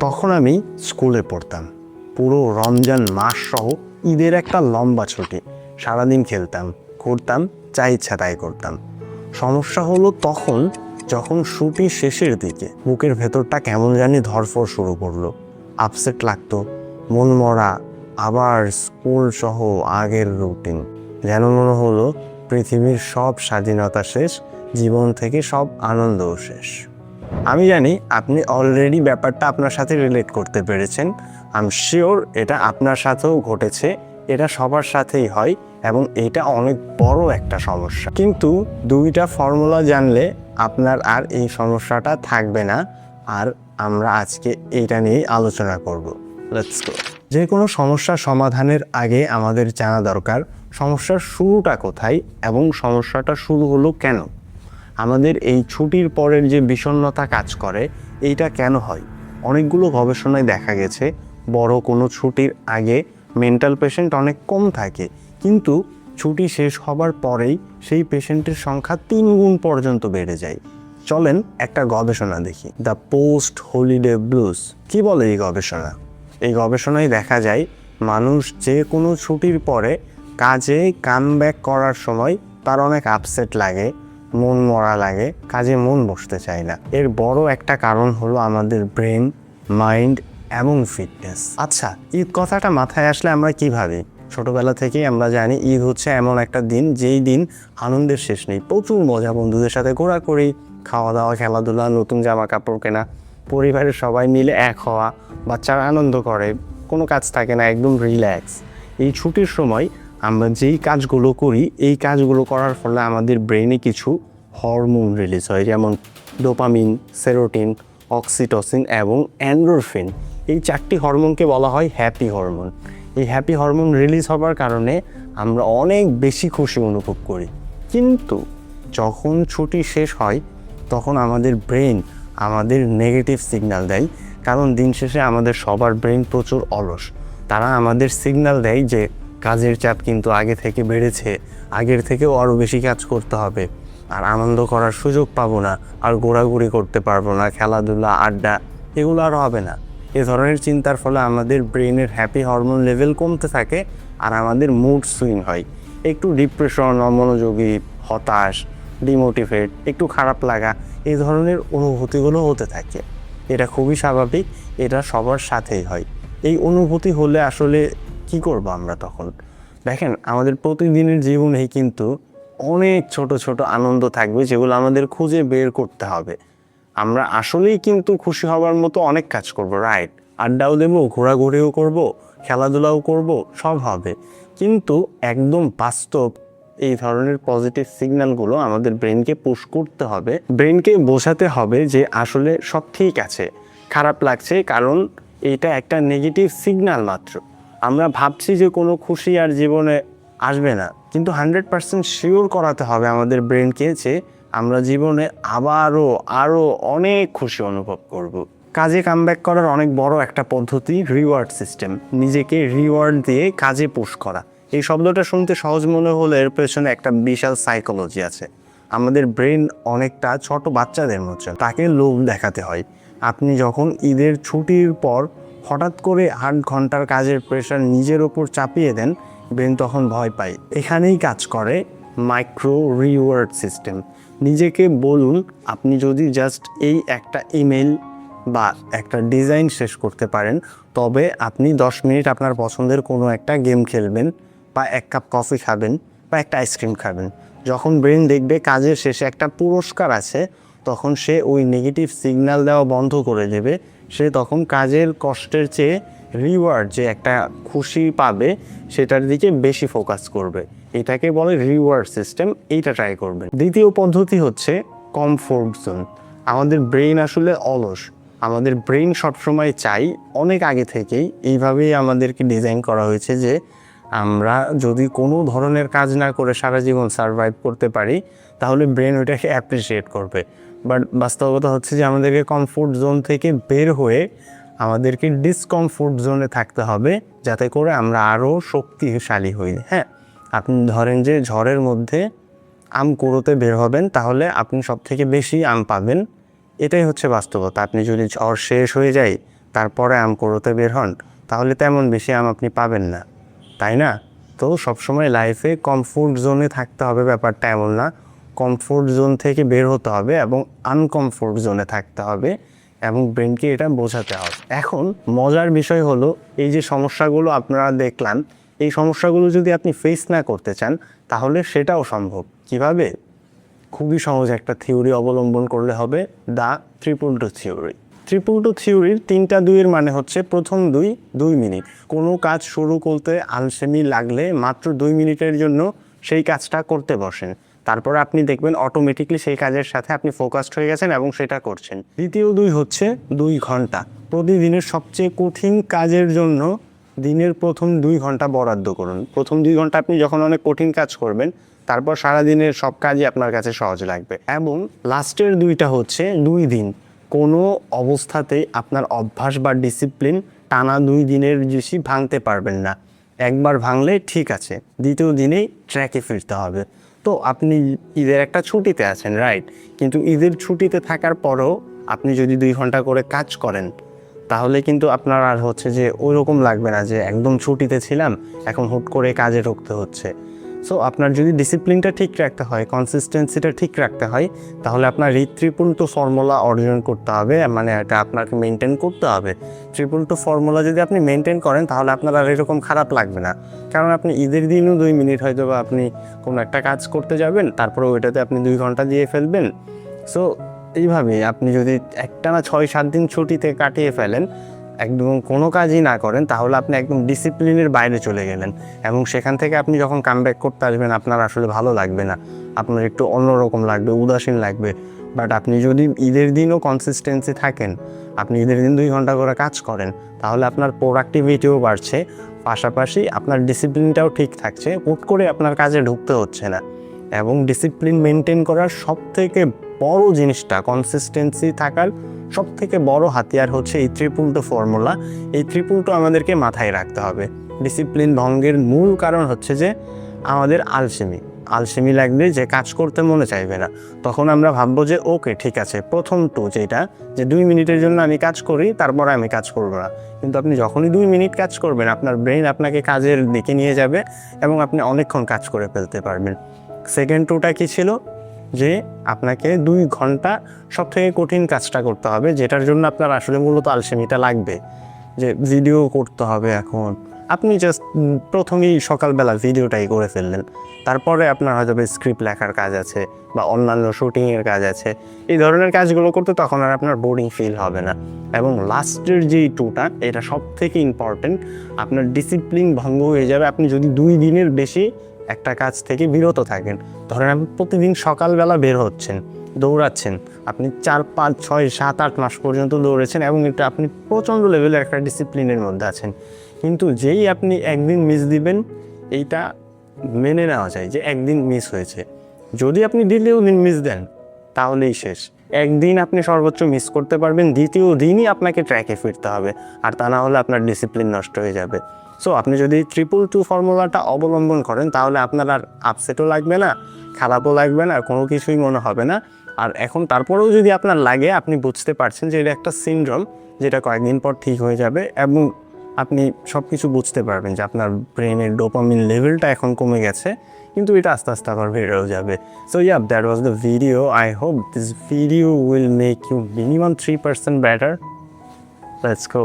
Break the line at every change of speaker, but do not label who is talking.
তখন আমি স্কুলে পড়তাম। পুরো রমজান মাস সহ ঈদের একটা লম্বা ছুটি, সারাদিন খেলতাম, ঘুরতাম, যা ইচ্ছা তাই করতাম। সমস্যা হলো তখন, যখন ছুটি শেষের দিকে বুকের ভেতরটা কেমন জানি ধরফর শুরু করলো। আপসেট লাগতো, মন মরা, আবার স্কুল সহ আগের রুটিন। যেন মনে হলো পৃথিবীর সব স্বাধীনতা শেষ, জীবন থেকে সব আনন্দও শেষ। আমি জানি আপনি অলরেডি ব্যাপারটা আপনার সাথে রিলেট করতে পেরেছেন। আই এম শিওর এটা আপনার সাথেও ঘটেছে, এটা সবার সাথেই হয় এবং এটা অনেক বড় একটা সমস্যা। কিন্তু দুইটা ফর্মুলা জানলে আপনার আর এই সমস্যাটা থাকবে না। আর আমরা আজকে এইটা নিয়েই আলোচনা করব। Let's go. যে কোনো সমস্যা সমাধানের আগে আমাদের জানা দরকার সমস্যার শুরুটা কোথায় এবং সমস্যাটা শুরু হলো কেন। আমাদের এই ছুটির পরের যে বিষণ্ণতা কাজ করে, এইটা কেন হয়? অনেকগুলো গবেষণায় দেখা গেছে বড় কোনো ছুটির আগে মেন্টাল পেশেন্ট অনেক কম থাকে, কিন্তু ছুটি শেষ হবার পরেই সেই পেশেন্টের সংখ্যা 3 গুণ পর্যন্ত বেড়ে যায়। চলেন একটা গবেষণা দেখি। The post holiday blues. কি বলে এই গবেষণা? এই গবেষণায় দেখা যায় মানুষ যে কোনো ছুটির পরে কাজে কামব্যাক করার সময় তার অনেক আপসেট লাগে, মন মরা লাগে, কাজে মন বসতে চায় না। এর বড় একটা কারণ হলো আমাদের ব্রেন, মাইন্ড এবং ফিটনেস। আচ্ছা, ঈদ কথাটা মাথায় আসলে আমরা কি ভাবি? ছোটবেলা থেকেই আমরা জানি ঈদ হচ্ছে এমন একটা দিন যেই দিন আনন্দের শেষ নেই। প্রচুর মজা, বন্ধুদের সাথে ঘোরাঘুরি, খাওয়া দাওয়া, খেলাধুলা, নতুন জামা কাপড় কেনা, পরিবারের সবাই মিলে এক হওয়া, বাচ্চারা আনন্দ করে, কোনো কাজ থাকে না, একদম রিল্যাক্স। এই ছুটির সময় আমরা যেই কাজগুলো করি, এই কাজগুলো করার ফলে আমাদের ব্রেনে কিছু হরমোন রিলিজ হয়, যেমন ডোপামিন, সেরোটিন, অক্সিটোসিন এবং এন্ডোরফিন। এই 4টি হরমোনকে বলা হয় হ্যাপি হরমোন। এই হ্যাপি হরমোন রিলিজ হবার কারণে আমরা অনেক বেশি খুশি অনুভব করি। কিন্তু যখন ছুটি শেষ হয় তখন আমাদের ব্রেন আমাদের নেগেটিভ সিগন্যাল দেয়, কারণ দিন শেষে আমাদের সবার ব্রেন প্রচুর অলস। তারা আমাদের সিগন্যাল দেয় যে কাজের চাপ কিন্তু আগে থেকে বেড়েছে, আগের থেকেও আরও বেশি কাজ করতে হবে, আর আনন্দ করার সুযোগ পাবো না, আর ঘোরাঘুরি করতে পারবো না, খেলাধুলা, আড্ডা এগুলো আর হবে না। এ ধরনের চিন্তার ফলে আমাদের ব্রেনের হ্যাপি হরমোন লেভেল কমতে থাকে আর আমাদের মুড সুইং হয়। একটু ডিপ্রেশন, অমনোযোগী, হতাশ, ডিমোটিভেট, একটু খারাপ লাগা, এই ধরনের অনুভূতিগুলো হতে থাকে। এটা খুবই স্বাভাবিক, এটা সবার সাথেই হয়। এই অনুভূতি হলে আসলে কি করব আমরা তখন? দেখেন, আমাদের প্রতিদিনের জীবনেই কিন্তু অনেক ছোট ছোট আনন্দ থাকবে যেগুলো আমাদের খুঁজে বের করতে হবে। আমরা আসলেই কিন্তু খুশি হবার মতো অনেক কাজ করব, রাইট? আড্ডাও দেবো, ঘোরাঘুরিও করব, খেলাধুলাও করব, সব হবে। কিন্তু একদম বাস্তব এই ধরনের পজিটিভ সিগন্যালগুলো আমাদের ব্রেনকে পুশ করতে হবে, ব্রেনকে বোঝাতে হবে যে আসলে সব ঠিক আছে, খারাপ লাগছে কারণ এটা একটা নেগেটিভ সিগন্যাল মাত্র। আমরা ভাবছি যে কোনো খুশি আর জীবনে আসবে না, কিন্তু 100% শিওর করাতে হবে আমাদের ব্রেনকে যে আমরা জীবনে আরও অনেক খুশি অনুভব করব। কাজে কামব্যাক করার অনেক বড় একটা পদ্ধতি রিওয়ার্ড সিস্টেম। নিজেকে রিওয়ার্ড দিয়ে কাজে পুশ করা। এই শব্দটা শুনতে সহজ মনে হলে এর পেছনে একটা বিশাল সাইকোলজি আছে। আমাদের ব্রেন অনেকটা ছোট বাচ্চাদের মতো, তাকে লোভ দেখাতে হয়। আপনি যখন ঈদের ছুটির পর হঠাৎ করে 8 ঘন্টার কাজের প্রেশার নিজের ওপর চাপিয়ে দেন, ব্রেন তখন ভয় পায়। এখানেই কাজ করে মাইক্রো রিওয়ার্ড সিস্টেম। নিজেকে বলুন, আপনি যদি জাস্ট এই একটা ইমেল বা একটা ডিজাইন শেষ করতে পারেন, তবে আপনি 10 মিনিট আপনার পছন্দের কোনো একটা গেম খেলবেন, বা 1 কাপ কফি খাবেন, বা একটা আইসক্রিম খাবেন। যখন ব্রেন দেখবে কাজের শেষে একটা পুরস্কার আছে, তখন সে ওই নেগেটিভ সিগন্যাল দেওয়া বন্ধ করে দেবে। সে তখন কাজের কষ্টের চেয়ে রিওয়ার্ড, যে একটা খুশি পাবে, সেটার দিকে বেশি ফোকাস করবে। এটাকে বলে রিওয়ার্ড সিস্টেম। এইটা ট্রাই করবেন। দ্বিতীয় পদ্ধতি হচ্ছে কমফোর্ট জোন। আমাদের ব্রেন আসলে অলস। আমাদের ব্রেন সবসময় চাই, অনেক আগে থেকেই এইভাবেই আমাদেরকে ডিজাইন করা হয়েছে যে আমরা যদি কোনো ধরনের কাজ না করে সারা জীবন সারভাইভ করতে পারি, তাহলে ব্রেন ওইটাকে অ্যাপ্রিসিয়েট করবে। বাট বাস্তবতা হচ্ছে যে আমাদেরকে কমফোর্ট জোন থেকে বের হয়ে আমাদেরকে ডিসকমফোর্ট জোনে থাকতে হবে, যাতে করে আমরা আরও শক্তিশালী হই। হ্যাঁ, আপনি ধরেন যে ঝড়ের মধ্যে আম কুড়োতে বের হবেন, তাহলে আপনি সব থেকে বেশি আম পাবেন। এটাই হচ্ছে বাস্তবতা। আপনি যদি ঝড় শেষ হয়ে যায় তারপরে আম কুড়োতে বের হন, তাহলে তেমন বেশি আম আপনি পাবেন না, তাই না? তো সবসময় লাইফে কমফোর্ট জোনে থাকতে হবে ব্যাপারটা এমন না, কমফোর্ট জোন থেকে বের হতে হবে এবং আনকমফোর্ট জোনে থাকতে হবে এবং ব্রেনকে এটা বোঝাতে হবে। এখন মজার বিষয় হলো, এই যে সমস্যাগুলো আপনারা দেখলাম, এই সমস্যাগুলো যদি আপনি ফেস না করতে চান তাহলে সেটাও সম্ভব। কিভাবে? খুবই সহজ একটা থিওরি অবলম্বন করলে হবে, দ্য 222 থিওরি। 222 থিওরির 3টা 2-এর মানে হচ্ছে, প্রথম 2 মিনিট। কোনো কাজ শুরু করতে আলসেমি লাগলে মাত্র 2 মিনিটের জন্য সেই কাজটা করতে বসেন, তারপর আপনি দেখবেন অটোমেটিকলি সেই কাজের সাথে আপনি ফোকাসড হয়ে গেছেন এবং সেটা করছেন। দ্বিতীয় 2 হচ্ছে 2 ঘন্টা। প্রতিদিনের সবচেয়ে কঠিন কাজের জন্য দিনের প্রথম 2 ঘন্টা বরাদ্দ করুন। প্রথম 2 ঘন্টা আপনি যখন অনেক কঠিন কাজ করবেন, তারপর সারাদিনের সব কাজই আপনার কাছে সহজ লাগবে। এবং লাস্টের 2টা হচ্ছে 2 দিন। কোনো অবস্থাতেই আপনার অভ্যাস বা ডিসিপ্লিন টানা 2 দিনের বেশি ভাঙতে পারবেন না। একবার ভাঙলে ঠিক আছে, দ্বিতীয় দিনেই ট্র্যাকে ফিরতে হবে। তো আপনি ঈদের একটা ছুটিতে আছেন, রাইট? কিন্তু ঈদের ছুটিতে থাকার পরেও আপনি যদি 2 ঘন্টা করে কাজ করেন, তাহলে কিন্তু আপনার আর হচ্ছে যে ওই রকম লাগবে না যে একদম ছুটিতে ছিলাম, এখন হুট করে কাজে ঢুকতে হচ্ছে। সো আপনার যদি ডিসিপ্লিনটা ঠিক রাখতে হয়, কনসিস্টেন্সিটা ঠিক রাখতে হয়, তাহলে আপনার এই 222 ফর্মুলা অর্জন করতে হবে, মানে এটা আপনাকে মেনটেন করতে হবে। 222 ফর্মুলা যদি আপনি মেনটেন করেন তাহলে আপনার আর এরকম খারাপ লাগবে না, কারণ আপনি ঈদের দিনও 2 মিনিট হয়তো বা আপনি কোনো একটা কাজ করতে যাবেন, তারপরে ওইটাতে আপনি 2 ঘন্টা দিয়ে ফেলবেন। সো এইভাবে আপনি যদি একটানা 6-7 দিন ছুটিতে কাটিয়ে ফেলেন, একদম কোনো কাজই না করেন, তাহলে আপনি একদম ডিসিপ্লিনের বাইরে চলে গেলেন এবং সেখান থেকে আপনি যখন কামব্যাক করতে আসবেন আপনার আসলে ভালো লাগবে না, আপনার একটু অন্যরকম লাগবে, উদাসীন লাগবে। বাট আপনি যদি ঈদের দিনও কনসিস্টেন্সি থাকেন, আপনি ঈদের দিন 2 ঘন্টা করে কাজ করেন, তাহলে আপনার প্রোডাক্টিভিটিও বাড়ছে, পাশাপাশি আপনার ডিসিপ্লিনটাও ঠিক থাকছে, হুট করে আপনার কাজে ঢুকতে হচ্ছে না। এবং ডিসিপ্লিন মেনটেন করার সবথেকে বড় জিনিসটা, কনসিস্টেন্সি থাকার সবথেকে বড় হাতিয়ার হচ্ছে এই 222 ফর্মুলা। এই 222 আমাদেরকে মাথায় রাখতে হবে। ডিসিপ্লিন ভঙ্গের মূল কারণ হচ্ছে যে আমাদের আলসেমি লাগলে যে কাজ করতে মনে চাইবে না, তখন আমরা ভাববো যে ওকে ঠিক আছে, প্রথম 2 যেটা, যে 2 মিনিটের জন্য আমি কাজ করি, তারপরে আমি কাজ করবো না। কিন্তু আপনি যখনই 2 মিনিট কাজ করবেন, আপনার ব্রেন আপনাকে কাজের দিকে নিয়ে যাবে এবং আপনি অনেকক্ষণ কাজ করে ফেলতে পারবেন। সেকেন্ড 2টা কী ছিল? যে আপনাকে 2 ঘন্টা সবথেকে কঠিন কাজটা করতে হবে, যেটার জন্য আপনার আসলে মূলত আলসেমিটা লাগবে, যে ভিডিও করতে হবে। এখন আপনি জাস্ট প্রথমেই সকালবেলা ভিডিওটাই করে ফেললেন, তারপরে আপনার হয়তো স্ক্রিপ্ট লেখার কাজ আছে বা অন্যান্য শুটিংয়ের কাজ আছে, এই ধরনের কাজগুলো করতে তখন আর আপনার বোরিং ফিল হবে না। এবং লাস্টের যেই 2টা, এটা সবথেকে ইম্পর্টেন্ট, আপনার ডিসিপ্লিন ভঙ্গ হয়ে যাবে আপনি যদি 2 দিনের বেশি একটা কাজ থেকে বিরত থাকেন। ধরেন আপনি প্রতিদিন সকালবেলা বের হচ্ছেন, দৌড়াচ্ছেন, আপনি 4, 5, 6, 7, 8 মাস পর্যন্ত দৌড়েছেন এবং এটা আপনি প্রচণ্ড লেভেলের একটা ডিসিপ্লিনের মধ্যে আছেন। কিন্তু যেই আপনি একদিন মিস দিবেন, এইটা মেনে নেওয়া যায় যে একদিন মিস হয়েছে। যদি আপনি দ্বিতীয় দিন মিস দেন তাহলেই শেষ। একদিন আপনি সর্বোচ্চ মিস করতে পারবেন, দ্বিতীয় দিনই আপনাকে ট্র্যাকে ফিরতে হবে, আর তা না হলে আপনার ডিসিপ্লিন নষ্ট হয়ে যাবে। সো আপনি যদি 222 ফর্মুলাটা অবলম্বন করেন তাহলে আপনার আর আপসেটও লাগবে না, খারাপও লাগবে না, কোনো কিছুই মনে হবে না। আর এখন তারপরেও যদি আপনার লাগে, আপনি বুঝতে পারছেন যে এটা একটা সিনড্রোম, যেটা কয়েকদিন পর ঠিক হয়ে যাবে এবং আপনি সব কিছু বুঝতে পারবেন যে আপনার ব্রেনের ডোপামিন লেভেলটা এখন কমে গেছে, কিন্তু এটা আস্তে আস্তে আবার বেড়েও যাবে। So that was the video. I hope this video will make you minimum 3% better. Let's go.